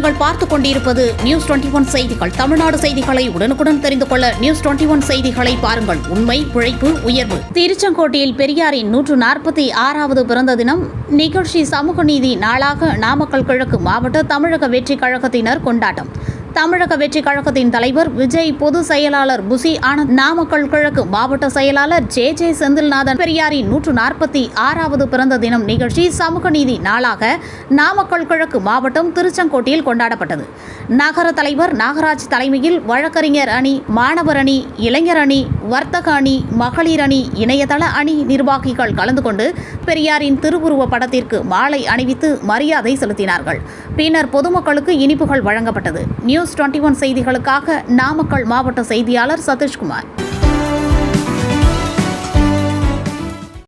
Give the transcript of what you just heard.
நீங்கள் பார்த்துக் கொண்டிருப்பது நியூஸ் 21 செய்திகள். தமிழ்நாடு செய்திகளை உடனுக்குடன் தெரிந்து கொள்ள நியூஸ் 21 செய்திகளை பாருங்கள். உண்மை, உழைப்பு, உயர்வு. திருச்செங்கோட்டில் பெரியாரின் 146வது பிறந்த தினம் நிகழ்ச்சி சமூக நீதி நாளாக நாமக்கல் கிழக்கு மாவட்ட தமிழக வெற்றிக் கழகத்தினர் கொண்டாட்டம். தமிழக வெற்றிக் கழகத்தின் தலைவர் விஜய், பொதுச் செயலாளர் புசி ஆனந்த், நாமக்கல் கிழக்கு மாவட்ட செயலாளர் ஜே செந்தில்நாதன். பெரியாரின் 146வது பிறந்த தினம் நிகழ்ச்சி சமூக நீதி நாளாக நாமக்கல் கிழக்கு மாவட்டம் திருச்செங்கோட்டில் கொண்டாடப்பட்டது. நகர தலைவர் நாகராஜ் தலைமையில் வழக்கறிஞர் அணி, மாணவர் அணி, இளைஞர் அணி, வர்த்தக அணி, மகளிர் அணி, இணையதள அணி நிர்வாகிகள் கலந்து கொண்டு பெரியாரின் திருவுருவ படத்திற்கு மாலை அணிவித்து மரியாதை செலுத்தினார்கள். பின்னர் பொதுமக்களுக்கு இனிப்புகள் வழங்கப்பட்டது. நியூஸ் 21 செய்திகளுக்காக நாமக்கல் மாவட்ட செய்தியாளர் சதீஷ்குமார்.